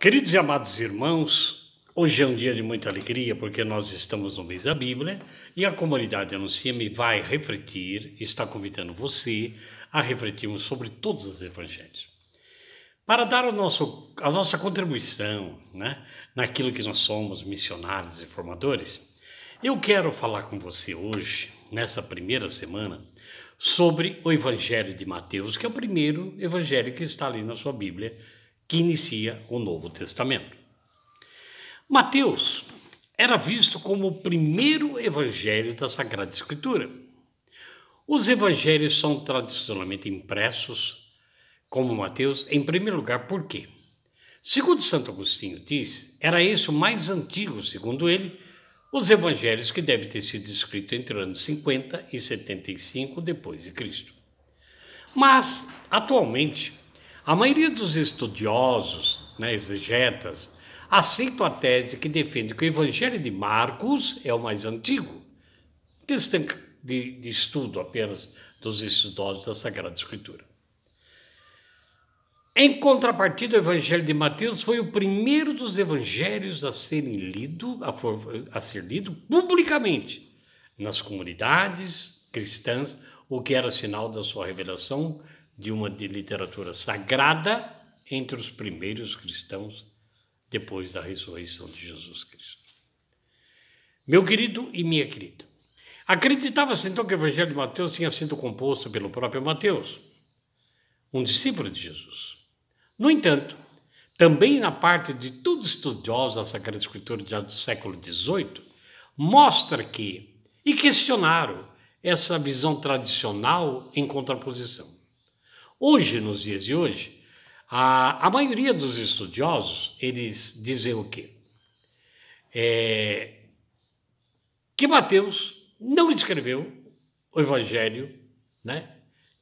Queridos e amados irmãos, hoje é um dia de muita alegria porque nós estamos no mês da Bíblia e a comunidade Anuncia-me vai refletir, está convidando você a refletirmos sobre todos os evangelhos. Para dar a nossa contribuição, naquilo que nós somos, missionários e formadores, eu quero falar com você hoje, nessa primeira semana, sobre o Evangelho de Mateus, que é o primeiro evangelho que está ali na sua Bíblia, que inicia o Novo Testamento. Mateus era visto como o primeiro evangelho da Sagrada Escritura. Os evangelhos são tradicionalmente impressos como Mateus, em primeiro lugar, por quê? Segundo Santo Agostinho diz, era esse o mais antigo, segundo ele, os evangelhos que devem ter sido escritos entre os anos 50 e 75 depois de Cristo. Mas, atualmente, a maioria dos estudiosos, exegetas, aceitam a tese que defende que o Evangelho de Marcos é o mais antigo. Questão de estudo apenas dos estudiosos da Sagrada Escritura. Em contrapartida, o Evangelho de Mateus foi o primeiro dos evangelhos a ser lido publicamente nas comunidades cristãs, o que era sinal da sua revelação de uma literatura sagrada entre os primeiros cristãos depois da ressurreição de Jesus Cristo. Meu querido e minha querida, acreditava-se então que o Evangelho de Mateus tinha sido composto pelo próprio Mateus, um discípulo de Jesus. No entanto, também na parte de todos os estudiosos da Sagrada Escritura já do século XVIII, mostra que, e questionaram essa visão tradicional em contraposição. Hoje, nos dias de hoje, a maioria dos estudiosos, eles dizem o quê? Que Mateus não escreveu o Evangelho,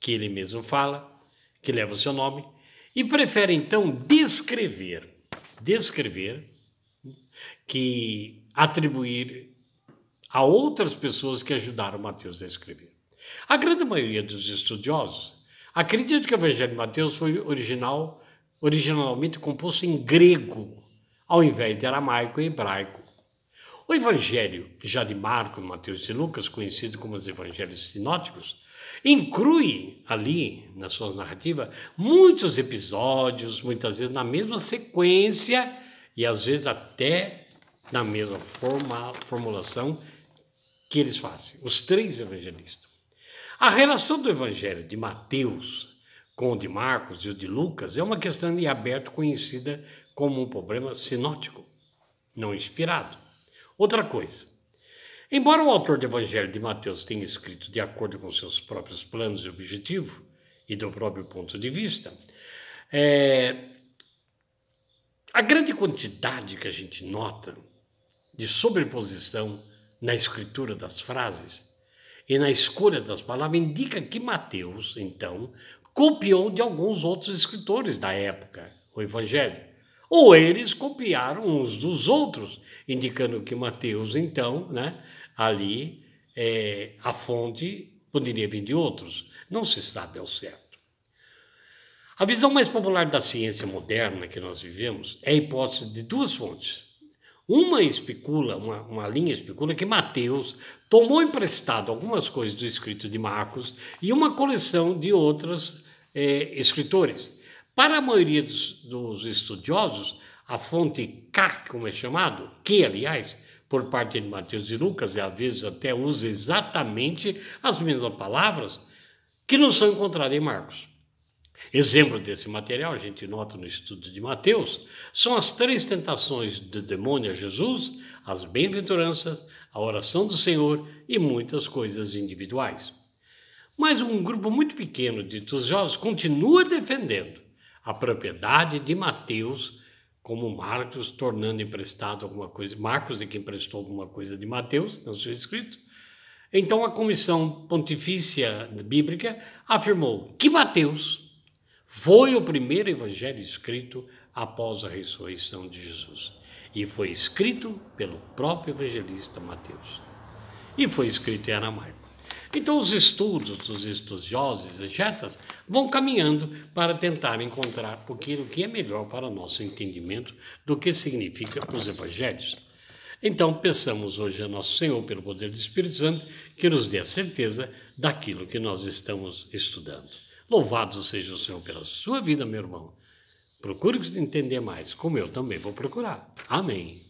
que ele mesmo fala, que leva o seu nome, e prefere, então, descrever, que atribuir a outras pessoas que ajudaram Mateus a escrever. A grande maioria dos estudiosos acredita que o Evangelho de Mateus foi originalmente composto em grego, ao invés de aramaico e hebraico. O Evangelho já de Marcos, Mateus e Lucas, conhecido como os Evangelhos sinóticos, inclui ali, nas suas narrativas, muitos episódios, muitas vezes na mesma sequência e às vezes até na mesma formulação que eles fazem, os três evangelistas. A relação do Evangelho de Mateus com o de Marcos e o de Lucas é uma questão em aberto conhecida como um problema sinótico, não inspirado. Outra coisa, embora o autor do Evangelho de Mateus tenha escrito de acordo com seus próprios planos e objetivos e do próprio ponto de vista, a grande quantidade que a gente nota de sobreposição na escritura das frases e na escolha das palavras indica que Mateus, então, copiou de alguns outros escritores da época o Evangelho. Ou eles copiaram uns dos outros, indicando que Mateus, então, ali, a fonte poderia vir de outros. Não se sabe ao certo. A visão mais popular da ciência moderna que nós vivemos é a hipótese de duas fontes. Uma linha especula que Mateus tomou emprestado algumas coisas do escrito de Marcos e uma coleção de outros escritores. Para a maioria dos estudiosos, a fonte K, como é chamado, aliás, por parte de Mateus e Lucas, e às vezes até usa exatamente as mesmas palavras, que não são encontradas em Marcos. Exemplo desse material, a gente nota no estudo de Mateus, são as três tentações do demônio a Jesus, as bem-aventuranças, a oração do Senhor e muitas coisas individuais. Mas um grupo muito pequeno de estudiosos continua defendendo a propriedade de Mateus como Marcos, tornando emprestado alguma coisa. Marcos é que emprestou alguma coisa de Mateus, no seu escrito. Então a Comissão Pontifícia Bíblica afirmou que Mateus foi o primeiro evangelho escrito após a ressurreição de Jesus. E foi escrito pelo próprio evangelista Mateus. E foi escrito em aramaico. Então, os estudos dos estudiosos, exegetas, vão caminhando para tentar encontrar aquilo que é melhor para o nosso entendimento do que significa os evangelhos. Então, peçamos hoje a Nosso Senhor, pelo poder do Espírito Santo, que nos dê a certeza daquilo que nós estamos estudando. Louvado seja o Senhor pela sua vida, meu irmão. Procure entender mais, como eu também vou procurar. Amém.